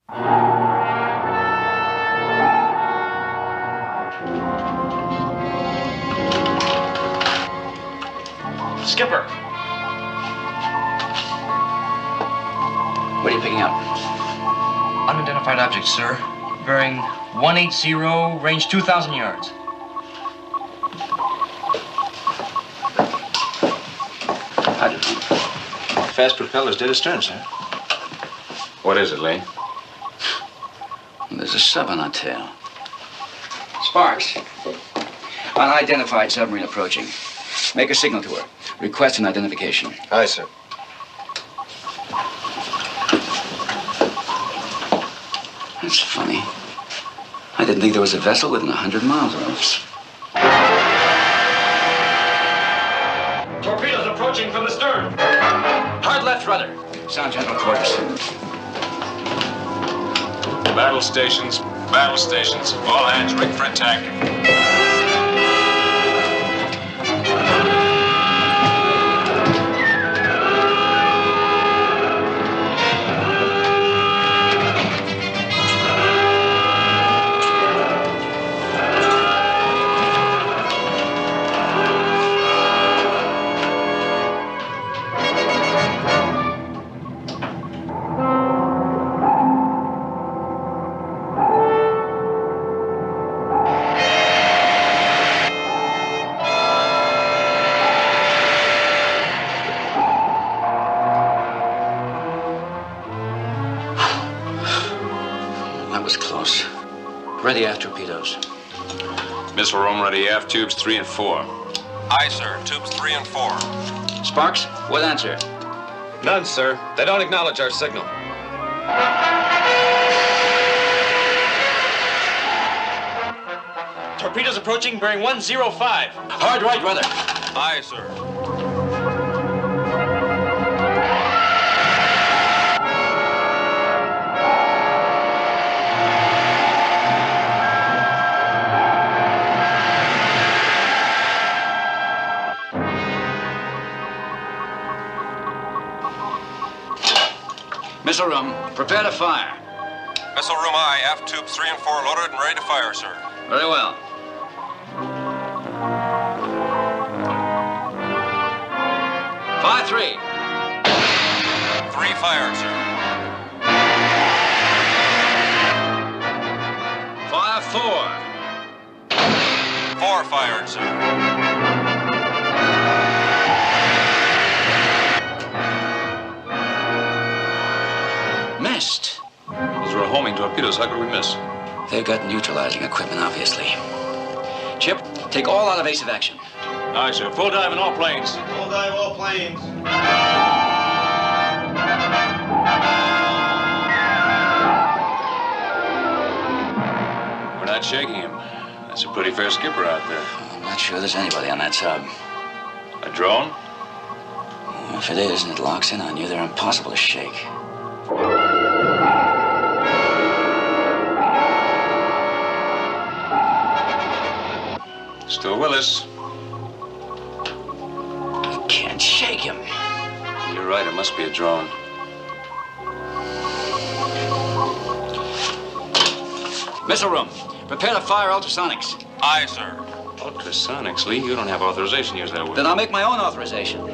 Skipper! What are you picking up? Unidentified object, sir. Bearing 180, range 2,000 yards. Fast propellers dead astern, sir. What is it, Lee? There's a sub on our tail. Sparks. Unidentified submarine approaching. Make a signal to her. Request an identification. Aye, sir. That's funny. I didn't think there was a vessel within 100 miles of us. Torpedoes approaching from the stern. Hard left rudder. Sound general quarters. Battle stations. Battle stations. All hands rigged for attack. That was close. Ready aft torpedoes. Missile room ready aft tubes 3 and 4. Aye, sir. Tubes 3 and 4. Sparks, what answer? None, sir. They don't acknowledge our signal. Torpedoes approaching, bearing 105. Hard right rudder. Aye, sir. Missile room, prepare to fire. Missile room aye. Aft tubes 3 and 4 loaded and ready to fire, sir. Very well. Fire 3. 3 fired, sir. Fire 4. 4 fired, sir. Missed. Those were homing torpedoes. How could we miss? They've got neutralizing equipment, obviously. Chip, take all out of evasive action. Aye, sir. Full dive in all planes. Full dive all planes. We're not shaking him. That's a pretty fair skipper out there. I'm not sure there's anybody on that sub. A drone? If it is and it locks in on you, they're impossible to shake. Still with us. You can't shake him. You're right. It must be a drone. Missile room, prepare to fire ultrasonics. Aye, sir. Ultrasonics, Lee? You don't have authorization to use that word. Then I'll make my own authorization.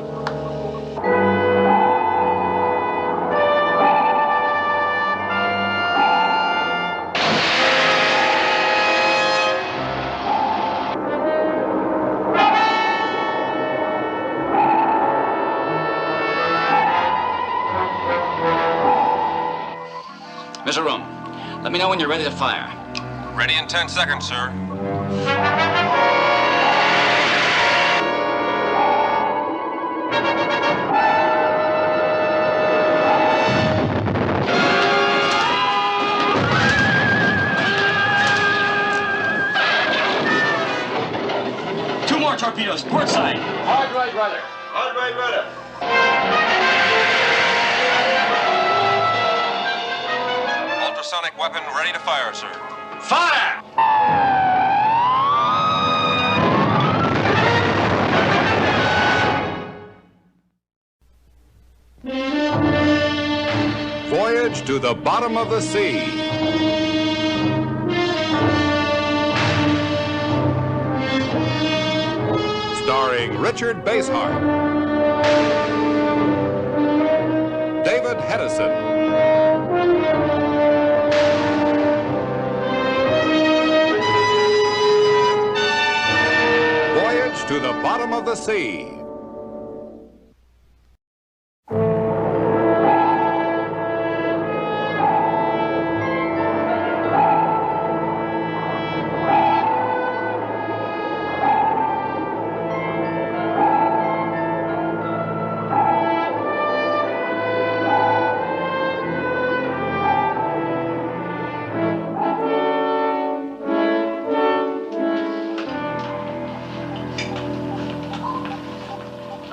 Missile room, let me know when you're ready to fire. Ready in 10 seconds, sir. Two more torpedoes, port side. Hard right rudder. Hard right rudder. Ultrasonic weapon ready to fire, sir. Fire! Voyage Voyage to the Bottom of the Sea. Starring Richard Basehart, David Hedison, Voyage to the Bottom of the Sea.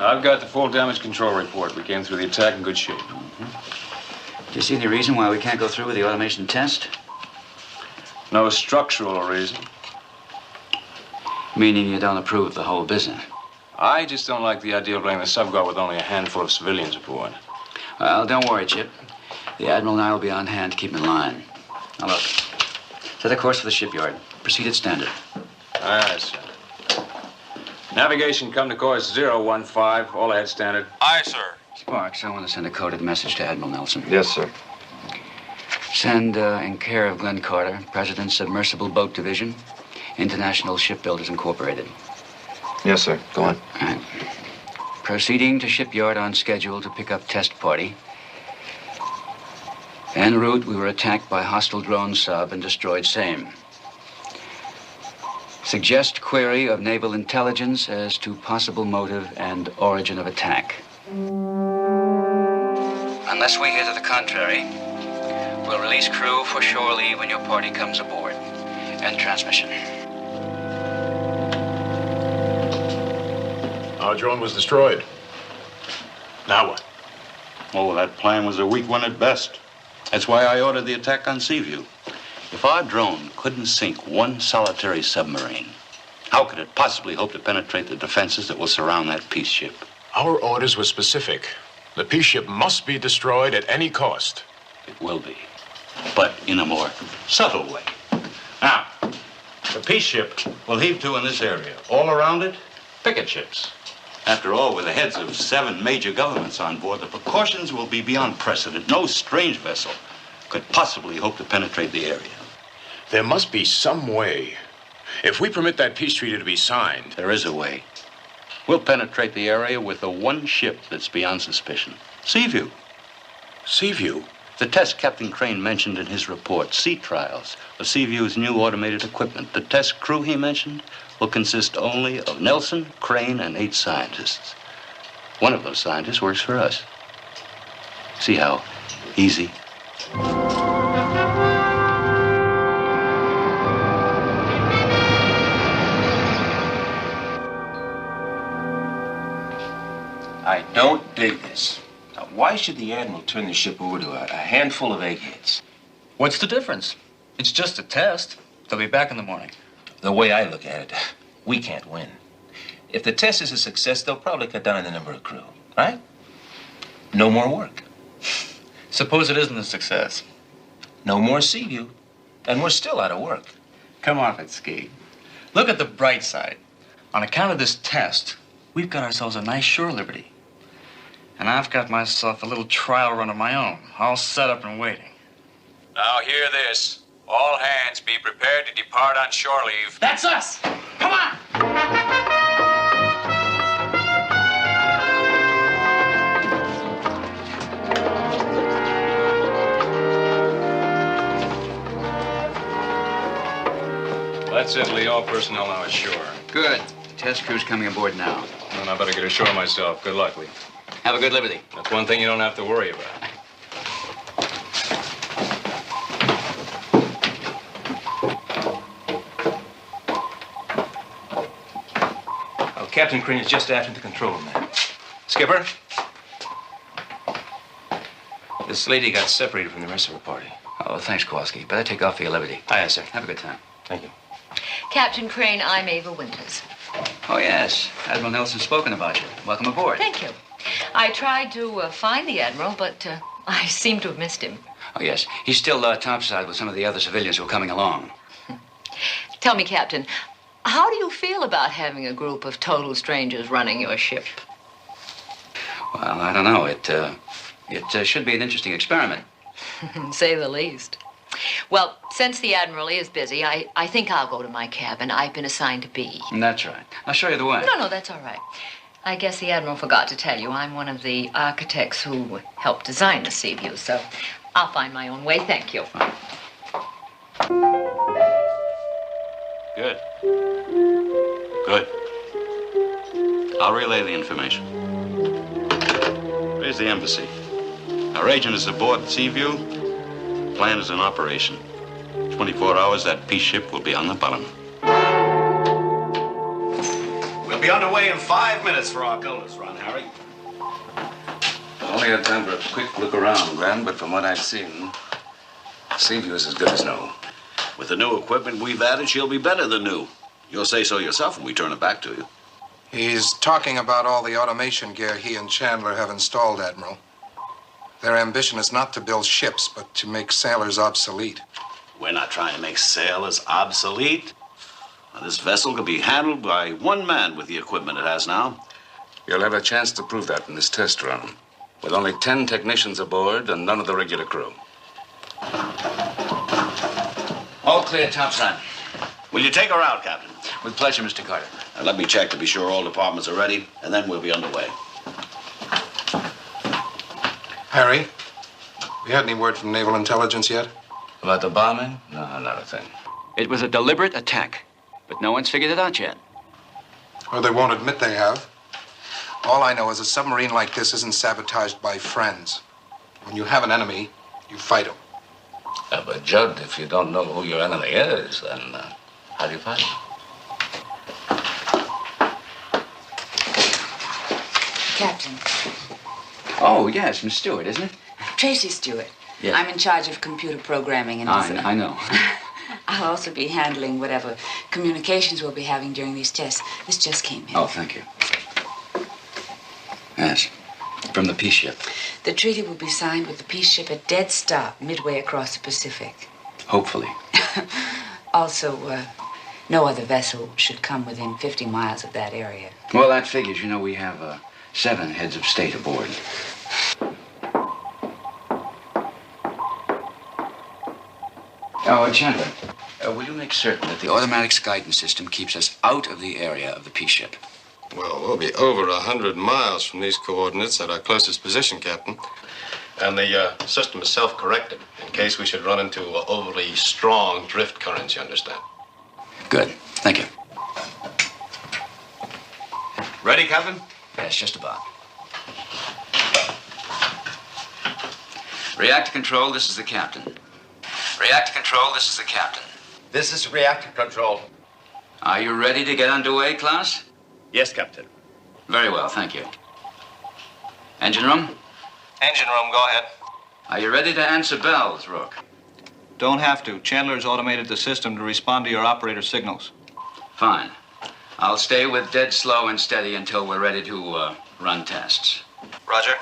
I've got the full damage control report. We came through the attack in good shape. Do you see any reason why we can't go through with the automation test? No structural reason. Meaning you don't approve of the whole business? I just don't like the idea of laying the subguard with only a handful of civilians aboard. Well, don't worry, Chip. The Admiral and I will be on hand to keep him in line. Now, look. Set a course for the shipyard. Proceed at standard. Aye, sir. Navigation, come to course 015, all ahead standard. Aye, sir. Sparks, I want to send a coded message to Admiral Nelson. Yes, sir. Send in care of Glenn Carter, President, Submersible Boat Division, International Shipbuilders Incorporated. Yes, sir. Go on. All right. Proceeding to shipyard on schedule to pick up test party. En route, we were attacked by hostile drone sub and destroyed same. Suggest query of naval intelligence as to possible motive and origin of attack. Unless we hear to the contrary, we'll release crew for shore leave when your party comes aboard. End transmission. Our drone was destroyed. Now what? Oh, that plan was a weak one at best. That's why I ordered the attack on Seaview. If our drone couldn't sink one solitary submarine, how could it possibly hope to penetrate the defenses that will surround that peace ship? Our orders were specific. The peace ship must be destroyed at any cost. It will be, but in a more subtle way. Now, the peace ship will heave to in this area. All around it, picket ships. After all, with the heads of 7 major governments on board, the precautions will be beyond precedent. No strange vessel could possibly hope to penetrate the area. There must be some way. If we permit that peace treaty to be signed... There is a way. We'll penetrate the area with the one ship that's beyond suspicion. Seaview. Seaview? The test Captain Crane mentioned in his report, sea trials of Seaview's new automated equipment. The test crew he mentioned will consist only of Nelson, Crane, and 8 scientists. One of those scientists works for us. See how easy? I don't dig this. Now, why should the Admiral turn the ship over to a handful of eggheads? What's the difference? It's just a test. They'll be back in the morning. The way I look at it, we can't win. If the test is a success, they'll probably cut down on the number of crew, right? No more work. Suppose it isn't a success. No more Seaview, and we're still out of work. Come off it, Ski. Look at the bright side. On account of this test, we've got ourselves a nice shore liberty. And I've got myself a little trial run of my own, all set up and waiting. Now hear this. All hands be prepared to depart on shore leave. That's us! Come on! That's it, Lee. All personnel now ashore. Good. The test crew's coming aboard now. And I better get ashore myself. Good luck, Lee. Have a good liberty. That's one thing you don't have to worry about. Oh, Captain Crane is just after the control room there. Skipper? This lady got separated from the rest of her party. Oh, thanks, Kowalski. Better take off for your liberty. Aye, sir. Have a good time. Thank you. Captain Crane, I'm Ava Winters. Oh, yes. Admiral Nelson's spoken about you. Welcome aboard. Thank you. I tried to find the Admiral, but I seem to have missed him. Oh, yes. He's still topside with some of the other civilians who are coming along. Tell me, Captain, how do you feel about having a group of total strangers running your ship? Well, I don't know. It should be an interesting experiment. Say the least. Well, since the Admiral is busy, I think I'll go to my cabin. I've been assigned to B. That's right. I'll show you the way. No, that's all right. I guess the Admiral forgot to tell you I'm one of the architects who helped design the sea view, so I'll find my own way. Thank you. Good. Good. I'll relay the information. Where's the embassy? Our agent is aboard the Seaview. Plan is in operation. 24 hours, that peace ship will be on the bottom. We'll be underway in 5 minutes for our Golders run, Harry. Only had time for a quick look around, Gran, but from what I've seen, Seaview is as good as new. With the new equipment we've added, she'll be better than new. You'll say so yourself when we turn it back to you. He's talking about all the automation gear he and Chandler have installed, Admiral. Their ambition is not to build ships, but to make sailors obsolete. We're not trying to make sailors obsolete. Now, this vessel can be handled by one man with the equipment it has now. You'll have a chance to prove that in this test run, with only 10 technicians aboard and none of the regular crew. All clear topside. Will you take her out, Captain? With pleasure, Mr. Carter. Now, let me check to be sure all departments are ready, and then we'll be underway. Harry, we had any word from Naval Intelligence yet? About the bombing? No, not a thing. It was a deliberate attack, but no one's figured it out yet. Or they won't admit they have. All I know is a submarine like this isn't sabotaged by friends. When you have an enemy, you fight him. But, Judd, if you don't know who your enemy is, then how do you fight him? Captain. Oh, yes, Miss Stewart, isn't it? Tracy Stewart. Yes. I'm in charge of computer programming and I know. I'll also be handling whatever communications we'll be having during these tests. This just came in. Oh, thank you. Yes, from the peace ship. The treaty will be signed with the peace ship at dead stop midway across the Pacific. Hopefully. Also, no other vessel should come within 50 miles of that area. Well, that figures. You know, we have 7 heads of state aboard. Oh, Chandler, will you make certain that the automatics guidance system keeps us out of the area of the peace ship? Well, we'll be over 100 miles from these coordinates at our closest position, Captain. And the system is self-correcting in case we should run into overly strong drift currents, you understand? Good. Thank you. Ready, Captain? Yes, just about. Reactor control, this is the captain. Reactor control, this is the captain. This is reactor control. Are you ready to get underway, Klaus? Yes, Captain. Very well, thank you. Engine room? Engine room, go ahead. Are you ready to answer bells, Rook? Don't have to. Chandler's automated the system to respond to your operator signals. Fine. I'll stay with dead slow and steady until we're ready to run tests. Roger.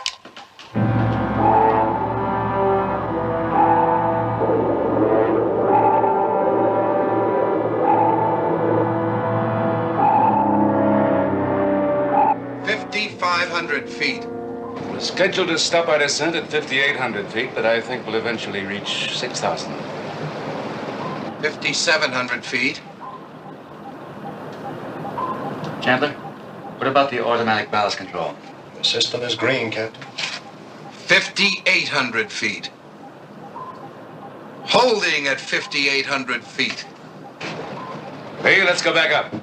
Feet. We're scheduled to stop our descent at 5,800 feet, but I think we'll eventually reach 6,000. 5,700 feet. Chandler, what about the automatic ballast control? The system is green, Captain. 5,800 feet. Holding at 5,800 feet. Hey, let's go back up.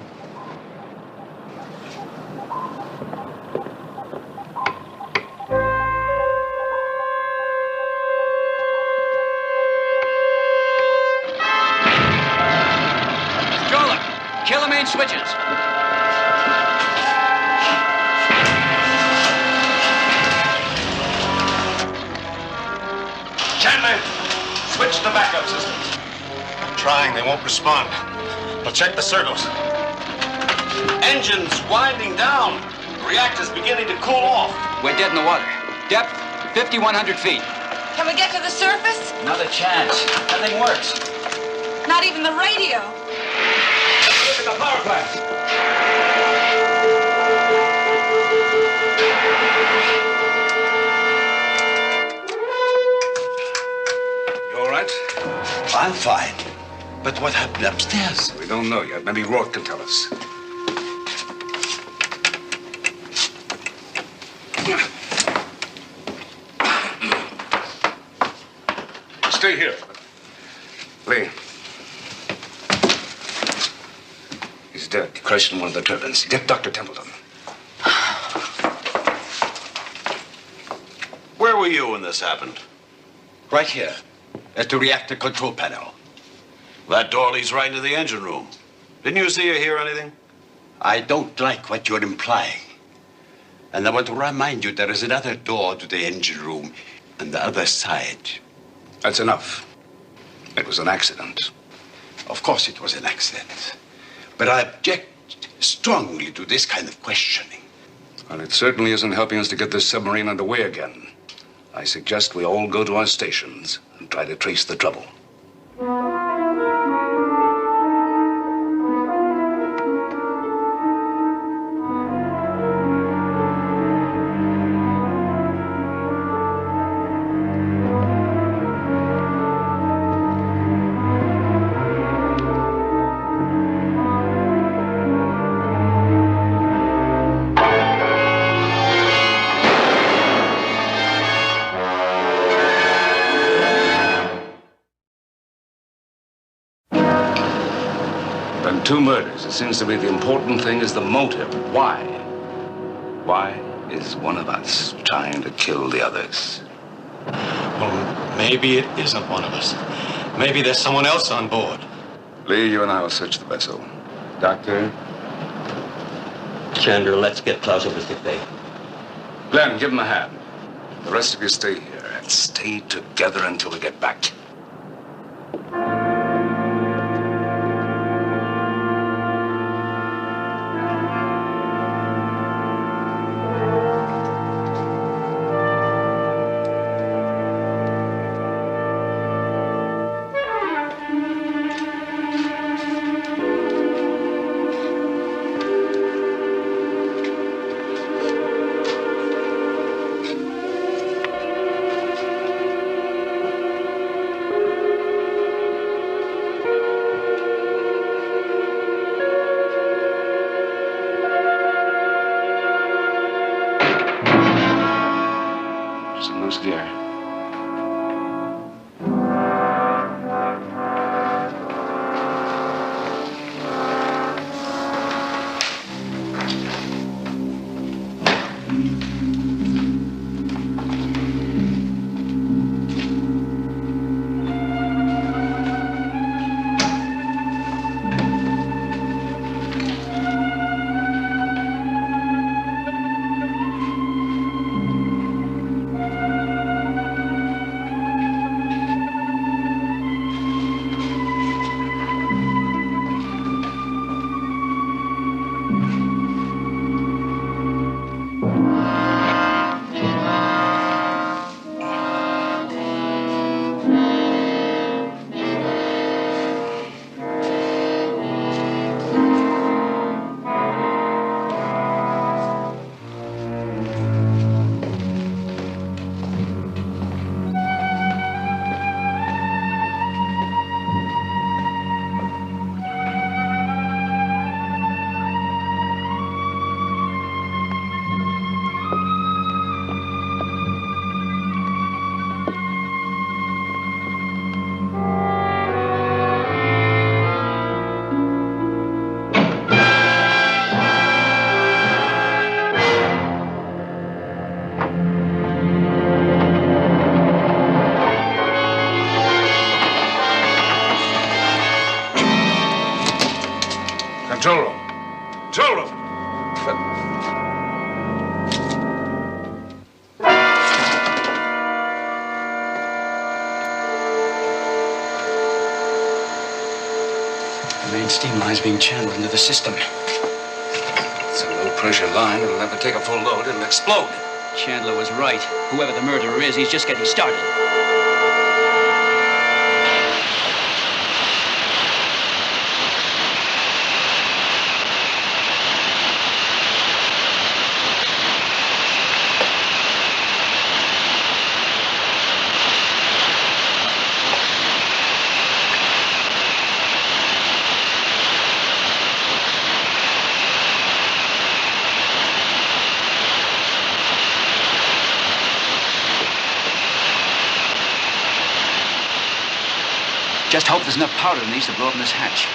Kill the main switches. Chandler, switch to backup systems. I'm trying. They won't respond. I'll check the circles. Engines winding down. Reactor's beginning to cool off. We're dead in the water. Depth, 5,100 feet. Can we get to the surface? Not a chance. Nothing works. Not even the radio. Look at the power plant. You all right? I'm fine. But what happened upstairs? We don't know yet. Maybe Rourke can tell us. Stay here. Lee. He's dead. Crushed in one of the turbines. Get Dr. Templeton. Where were you when this happened? Right here, at the reactor control panel. That door leads right into the engine room. Didn't you see or hear anything? I don't like what you're implying. And I want to remind you there is another door to the engine room on the other side. That's enough. It was an accident. Of course it was an accident. But I object strongly to this kind of questioning. Well, it certainly isn't helping us to get this submarine underway again. I suggest we all go to our stations and try to trace the trouble. Two murders. It seems to me the important thing is the motive. Why? Why is one of us trying to kill the others? Well, maybe it isn't one of us. Maybe there's someone else on board. Lee, you and I will search the vessel. Doctor? Chandler, let's get closer, Mr. Fay. Glenn, give him a hand. The rest of you stay here and stay together until we get back. Control room. Control room. The main steam line's being channeled into the system. It's a low-pressure line. It'll never take a full load. It'll explode. Chandler was right. Whoever the murderer is, he's just getting started. Just hope there's enough powder in these to blow open this hatch.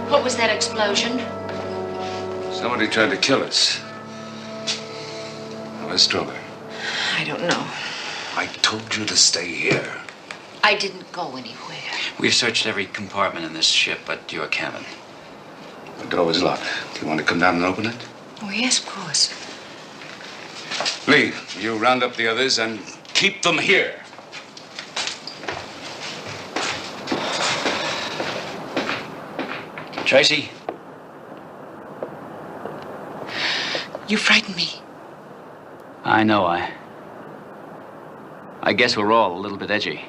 What was that explosion? Somebody tried to kill us. Where's Strober? I don't know. I told you to stay here. I didn't go anywhere. We've searched every compartment in this ship but your cabin. The door was locked. Do you want to come down and open it? Oh, yes, of course. Lee, you round up the others and keep them here. Tracy? You frighten me. I know. I guess we're all a little bit edgy.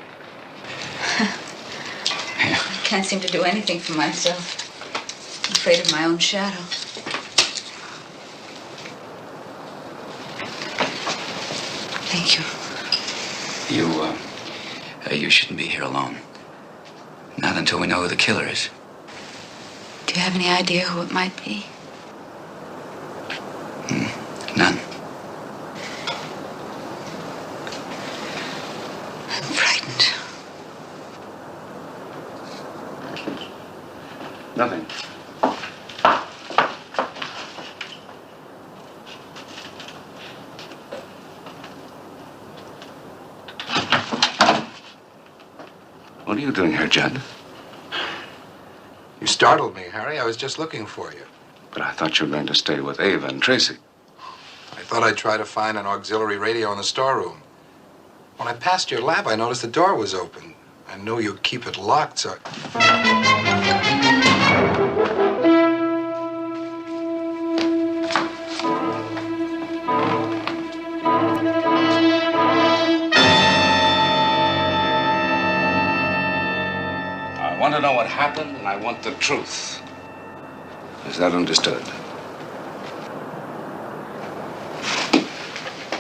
I can't seem to do anything for myself. I'm afraid of my own shadow. Thank you. You shouldn't be here alone. Not until we know who the killer is. Do you have any idea who it might be? None. I'm frightened. Nothing. What are you doing here, Judd? You startled me, Harry. I was just looking for you. But I thought you were going to stay with Ava and Tracy. I thought I'd try to find an auxiliary radio in the storeroom. When I passed your lab, I noticed the door was open. I knew you'd keep it locked, so... I want to know what happened, and I want the truth. Is that understood?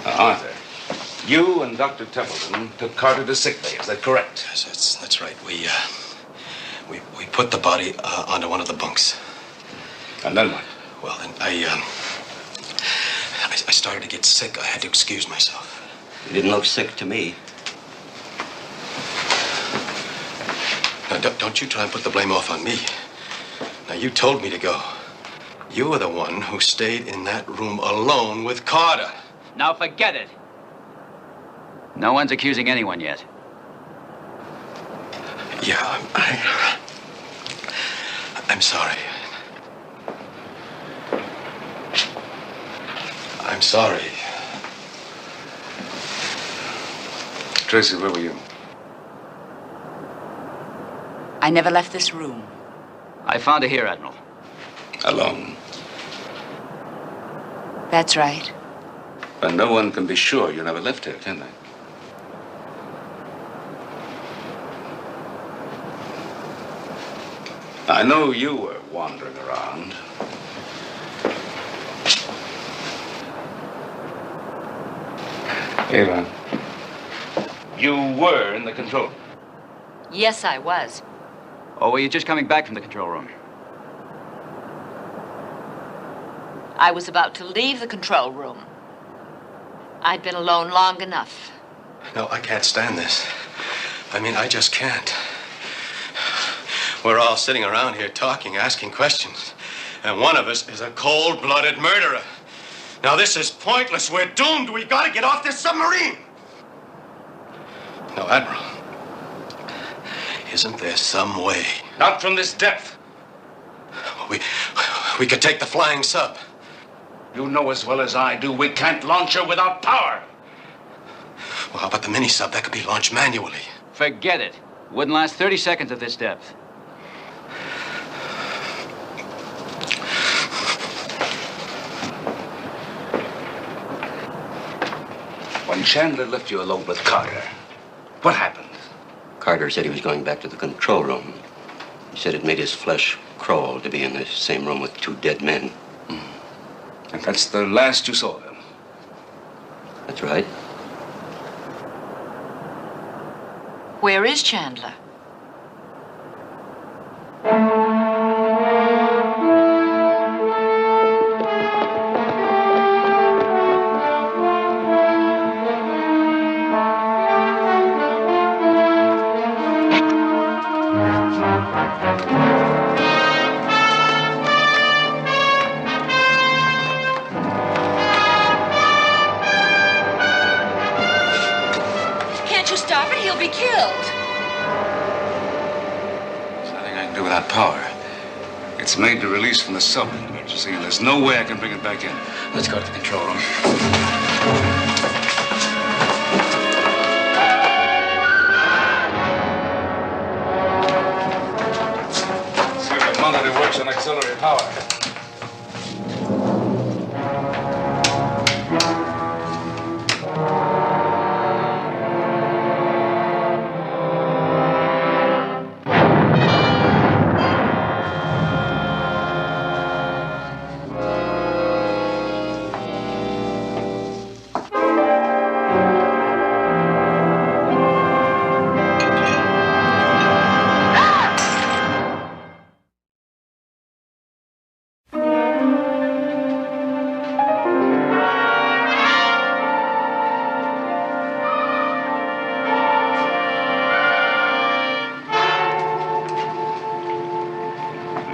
Arthur, you and Dr. Templeton took Carter to sick bay. Is that correct? Yes, that's right. We put the body onto one of the bunks. And then what? Well, then I started to get sick. I had to excuse myself. You didn't look sick to me. Now, don't you try and put the blame off on me. Now, you told me to go. You were the one who stayed in that room alone with Carter. Now forget it. No one's accusing anyone yet. Yeah, I'm sorry. I'm sorry. Tracy, where were you? I never left this room. I found her here, Admiral. Alone. That's right. And no one can be sure you never left here, can they? I know you were wandering around. Ava, you were in the control room. Yes, I was. Or were you just coming back from the control room? I was about to leave the control room. I'd been alone long enough. No, I can't stand this. I mean, I just can't. We're all sitting around here talking, asking questions. And one of us is a cold-blooded murderer. Now, this is pointless. We're doomed. We gotta get off this submarine. No, Admiral. Isn't there some way? Not from this depth. We could take the flying sub. You know as well as I do, we can't launch her without power. Well, how about the mini-sub? That could be launched manually. Forget it. Wouldn't last 30 seconds at this depth. When Chandler left you alone with Carter, what happened? Carter said he was going back to the control room. He said it made his flesh crawl to be in the same room with two dead men. And that's the last you saw of him? That's right. Where is Chandler? Can't you stop it? He'll be killed. There's nothing I can do without power. It's made to release from the sub in emergency, and there's no way I can bring it back in. Let's go to the control room. See if the monitor works on auxiliary power.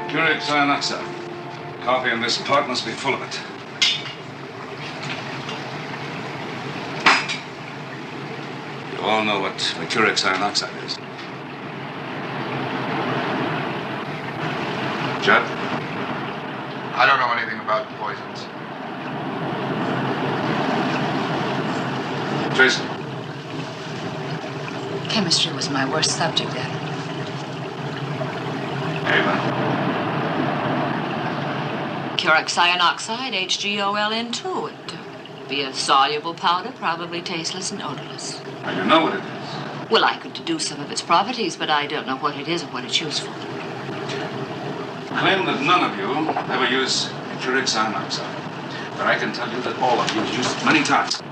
Mercuric cyanide. Coffee in this pot must be full of it. You all know what mercuric cyanide is. Judd? I don't know anything about poisons. Jason? Chemistry was my worst subject, Adam. Curic cyanoxide, HgOlN2. It'd be a soluble powder, probably tasteless and odorless. Now you know what it is. Well, I could deduce some of its properties, but I don't know what it is or what it's used for. Claim that none of you ever use mercuric cyanide. But I can tell you that all of you have used it many times.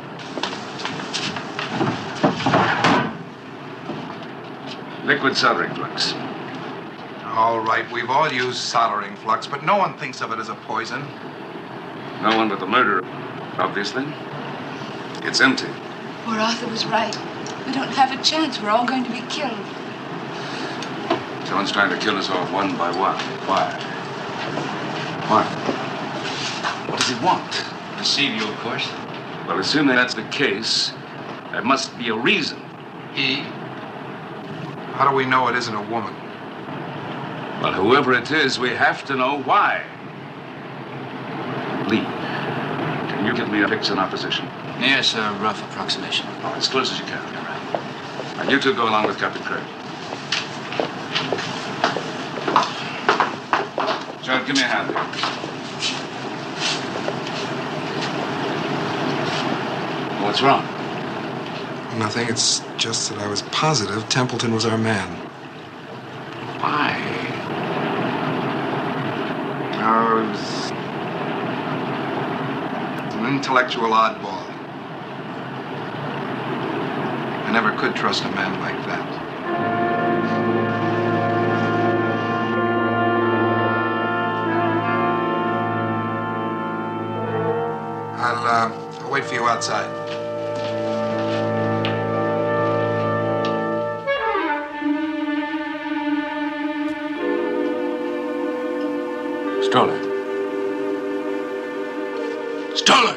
Liquid soldering flux. All right, we've all used soldering flux, but no one thinks of it as a poison. No one but the murderer, obviously. It's empty. Poor Arthur was right. We don't have a chance. We're all going to be killed. Someone's trying to kill us all one by one. Why? Why? What does he want? Deceive you, of course. Well, assuming that's the case, there must be a reason. How do we know it isn't a woman? Well, whoever it is, we have to know why. Lee, can you give me a fix on our position? Yes, a rough approximation. Oh, as close as you can. All right. And you two go along with Captain Craig. Judd, give me a hand here. What's wrong? Nothing. It's just that I was positive Templeton was our man. Why? I was an intellectual oddball. I never could trust a man like that. I'll wait for you outside. Stoller. Stoller!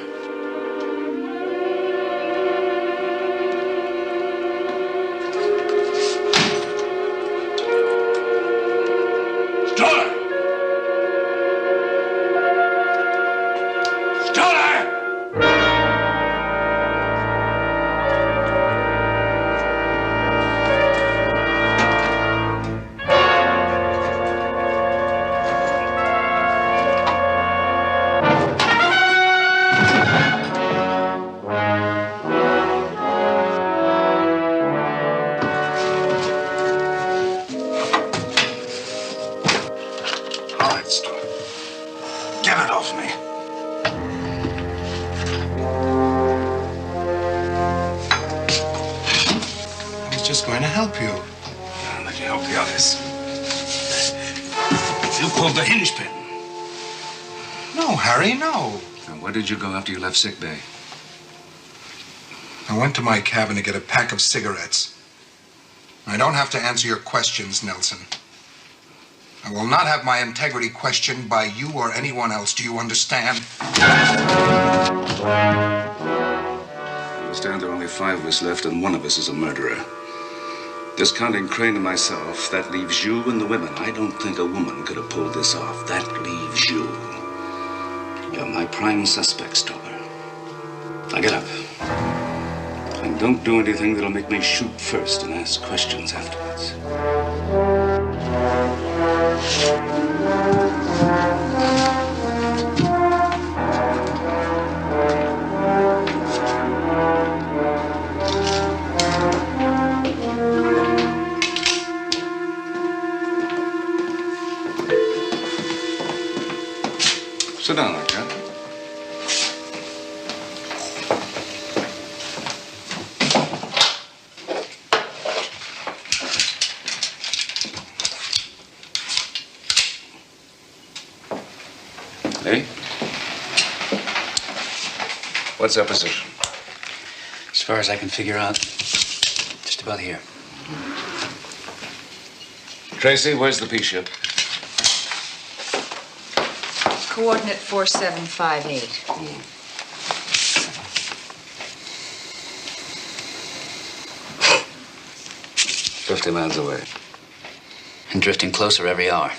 help the others. You pulled the hinge pin. No, Harry, no. And where did you go after you left sick bay? I went to my cabin to get a pack of cigarettes. I don't have to answer your questions, Nelson. I will not have my integrity questioned by you or anyone else. Do you understand? I understand there are only 5 of us left, and one of us is a murderer. Discounting Crane and myself, that leaves you and the women. I don't think a woman could have pulled this off. That leaves you. You're my prime suspect, Stover. Now get up. And don't do anything that'll make me shoot first and ask questions afterwards. Sit down, Lieutenant. Hey? What's our position? As far as I can figure out, just about here. Tracy, where's the peace ship? Coordinate 4758. 50 miles away. And drifting closer every hour.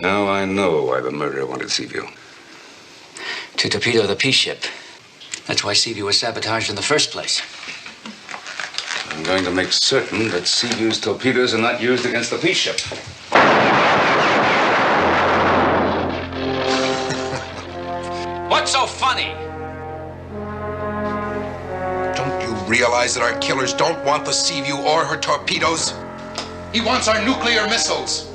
Now I know why the murderer wanted Seaview. To torpedo the peace ship. That's why Seaview was sabotaged in the first place. I'm going to make certain that Seaview's torpedoes are not used against the peace ship. What's so funny? Don't you realize that our killers don't want the Seaview or her torpedoes? He wants our nuclear missiles.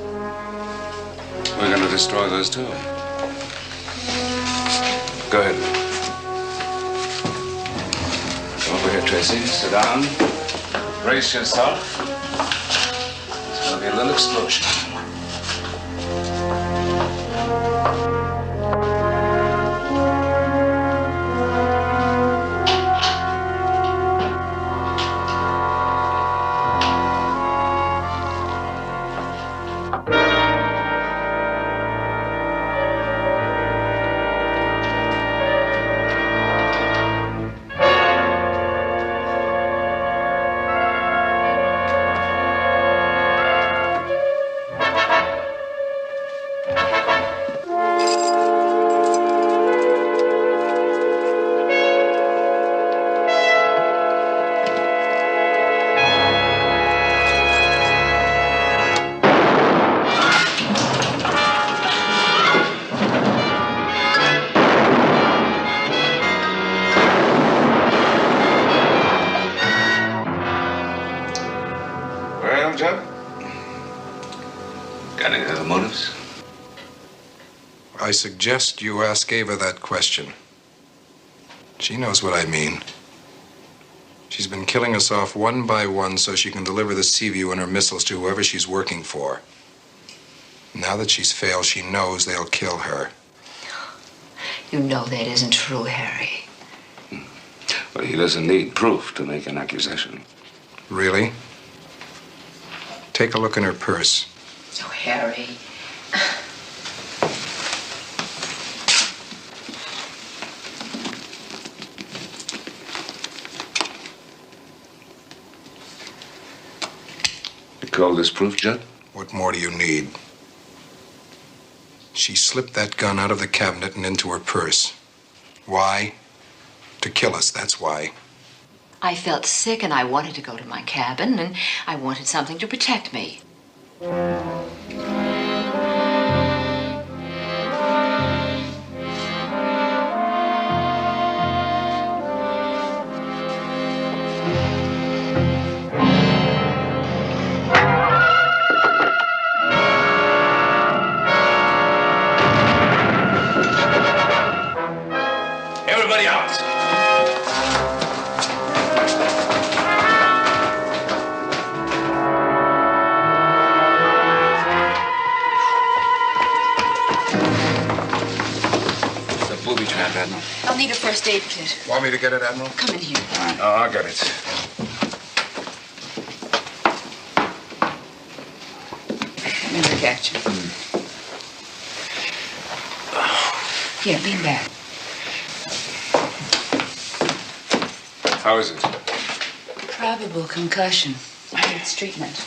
We're going to destroy those too. Go ahead. Come over here, Tracy. Sit down. Brace yourself. There's going to be a little explosion. Got any other motives? I suggest you ask Ava that question. She knows what I mean. She's been killing us off one by one so she can deliver the Seaview and her missiles to whoever she's working for. Now that she's failed, she knows they'll kill her. You know that isn't true, Harry. Well, he doesn't need proof to make an accusation. Really? Take a look in her purse. Oh, Harry. You call this proof, Judd? What more do you need? She slipped that gun out of the cabinet and into her purse. Why? To kill us, that's why. I felt sick and I wanted to go to my cabin and I wanted something to protect me. Everybody out. Admiral? I'll need a first aid kit. Want me to get it, Admiral? Come in here. Oh, I'll get it. Let me look at you. Here, lean back. How is it? Probable concussion. Needs treatment.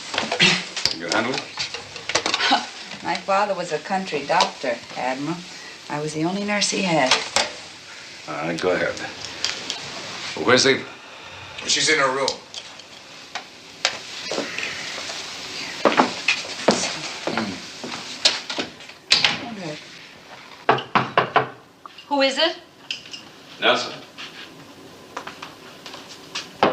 Can you handle it? My father was a country doctor, Admiral. I was the only nurse he had. All right, go ahead. Where's Eva? She's in her room. Who is it? Nelson. I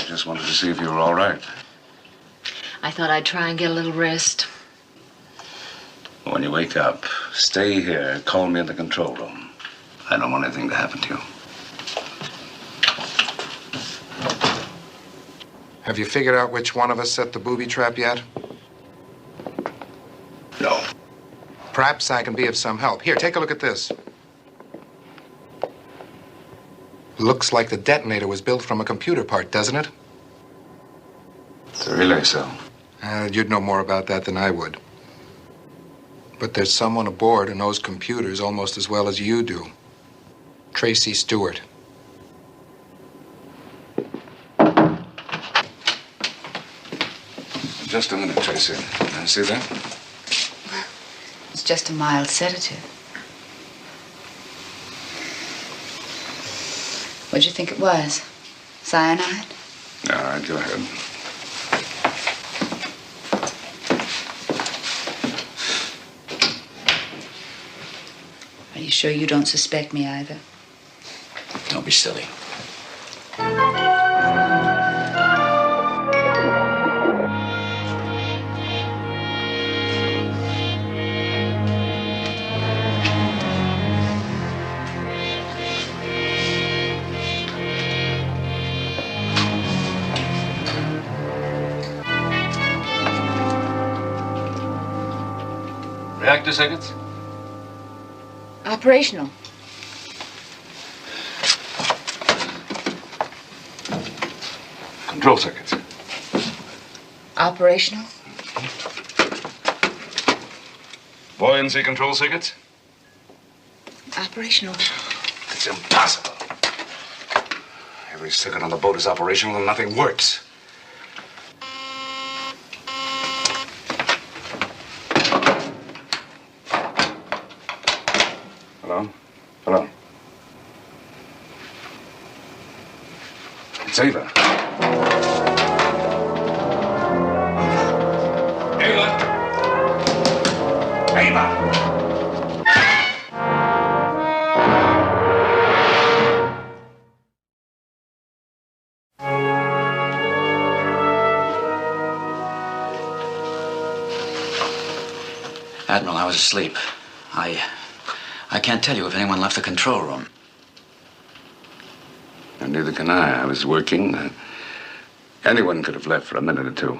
just wanted to see if you were all right. I thought I'd try and get a little rest. When you wake up, stay here. Call me in the control room. I don't want anything to happen to you. Have you figured out which one of us set the booby trap yet? No. Perhaps I can be of some help. Here, take a look at this. Looks like the detonator was built from a computer part, doesn't it? It's a relay cell. You'd know more about that than I would. But there's someone aboard who knows computers almost as well as you do. Tracy Stewart. Just a minute, Tracy. See that? It's just a mild sedative. What'd you think it was? Cyanide? All right, go ahead. Are you sure you don't suspect me either? Don't be silly. Reactor circuits? Operational. Control circuits. Operational. Buoyancy control circuits? Operational. It's impossible. Every circuit on the boat is operational and nothing works. Hello? Hello? It's Ava. Ava! Ava! Admiral, I was asleep. I can't tell you if anyone left the control room. And neither can I. I was working. Anyone could have left for a minute or two.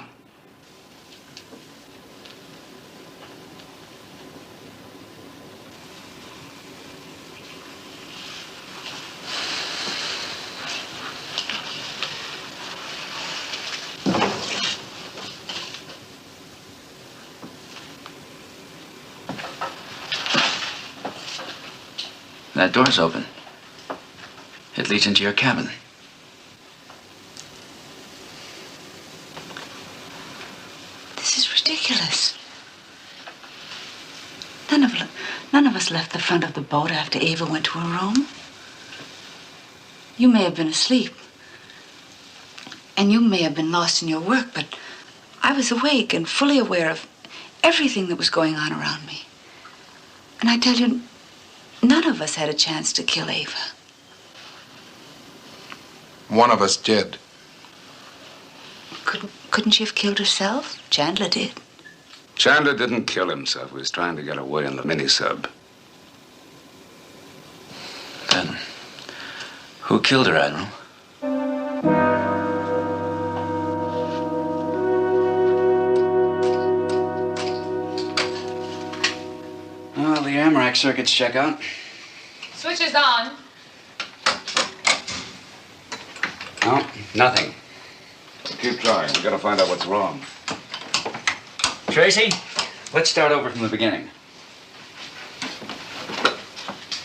That door's open. It leads into your cabin. This is ridiculous. None of us left the front of the boat after Ava went to her room. You may have been asleep. And you may have been lost in your work, but I was awake and fully aware of everything that was going on around me. And I tell you, none of us had a chance to kill Ava. One of us did. Couldn't she have killed herself? Chandler did. Chandler didn't kill himself. He was trying to get away in the mini-sub. Then, who killed her, Admiral? your MRAC circuits check out. Switch is on. No, nothing. Keep trying. We gotta find out what's wrong. Tracy, let's start over from the beginning.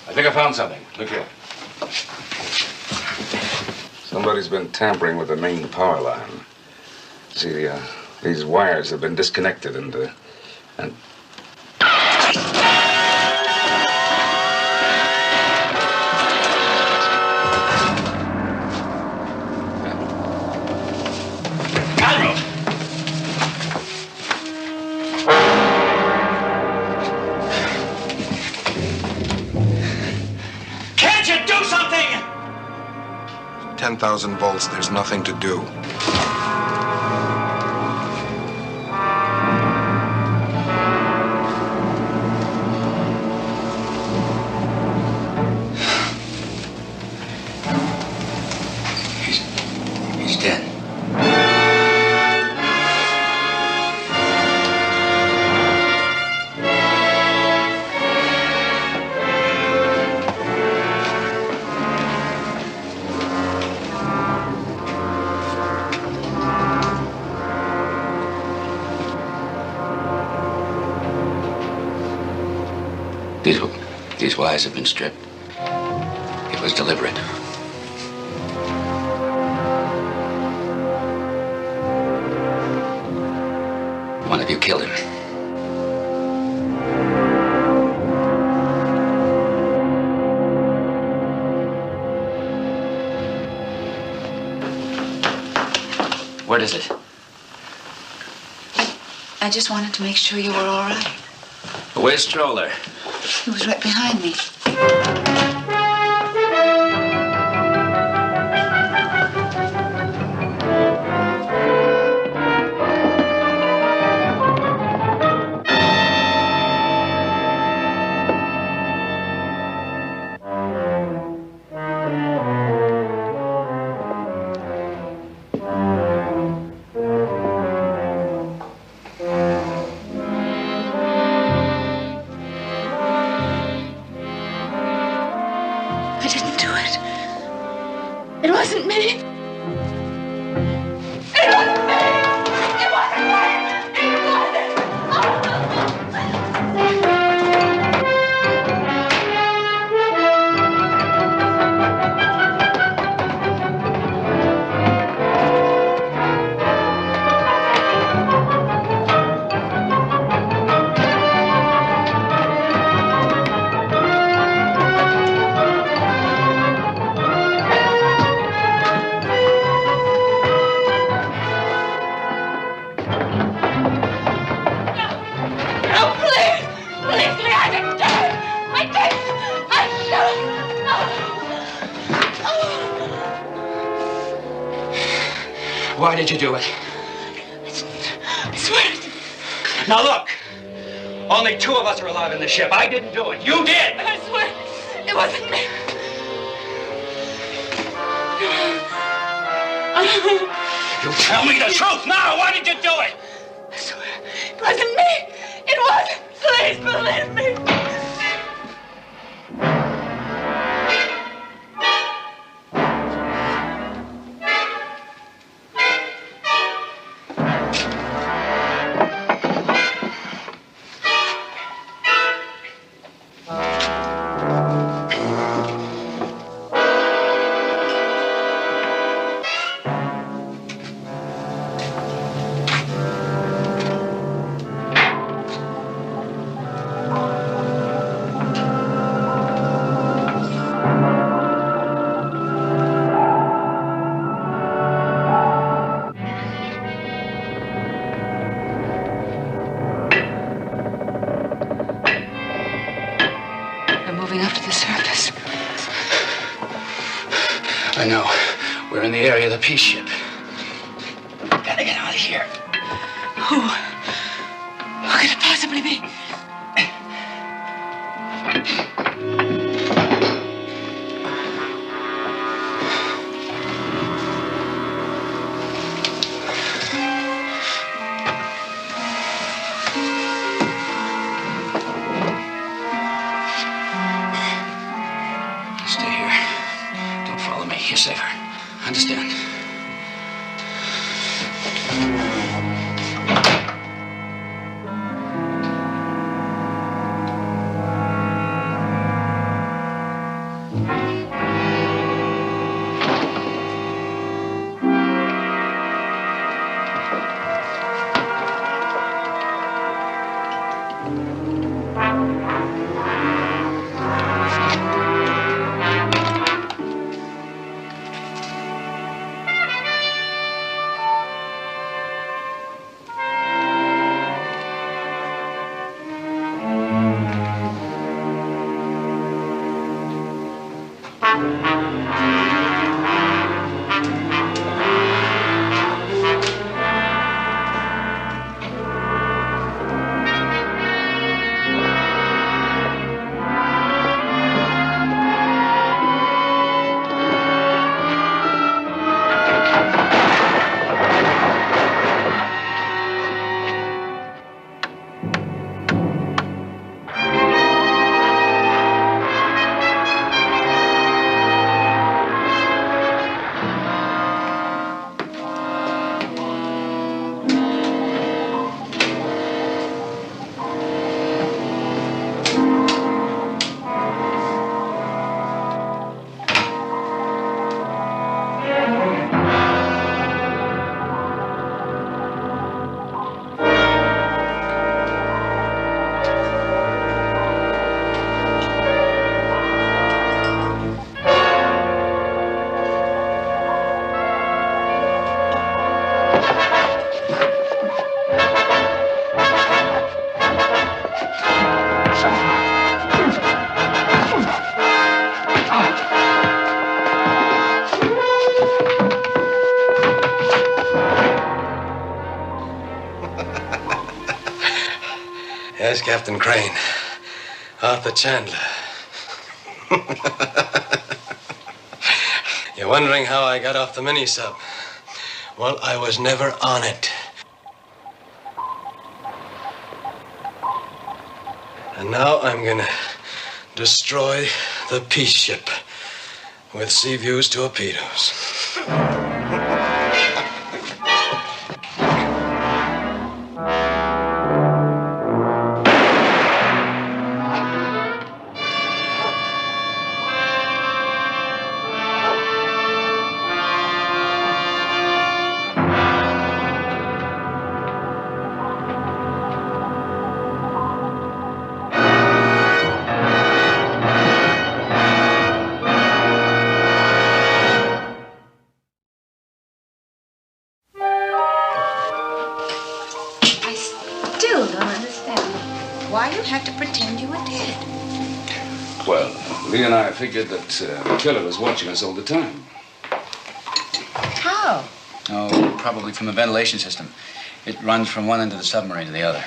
I think I found something. Look here. Somebody's been tampering with the main power line. See, these wires have been disconnected and Can't you do something? 10,000 volts, there's nothing to do. He's dead. These wires have been stripped. It was deliberate. One of you killed him. What is it? I just wanted to make sure you were all right. Where's Stroller? He was right behind me. It wasn't me. It wasn't me. It wasn't me. Why did you do it? I swear. Now look, only two of us are alive in the ship. I didn't do it. You did. I swear, it wasn't me. You tell me the truth now. Why did you do it? I swear, it wasn't me. It wasn't. Please believe me. Moving up to the surface. I know. We're in the area of the peace ship. Gotta get out of here. Who could it possibly be? follow me. You're safer. Understand? Yes, Captain Crane. Arthur Chandler. You're wondering how I got off the mini-sub. Well, I was never on it. And now I'm gonna destroy the peace ship with Seaview's torpedoes. Well, Lee and I figured that the killer was watching us all the time. How? Oh, probably from the ventilation system. It runs from one end of the submarine to the other.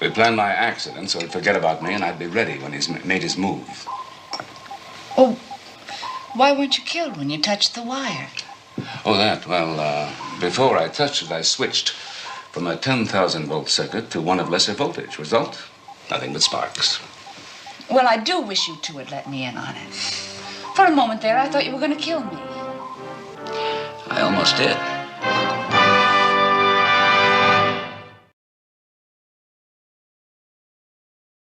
We planned my accident so he'd forget about me and I'd be ready when he's made his move. Oh, why weren't you killed when you touched the wire? Oh, that. Well, before I touched it, I switched from a 10,000-volt circuit to one of lesser voltage. Result? Nothing but sparks. Well, I do wish you two had let me in on it. For a moment there, I thought you were going to kill me. I almost did.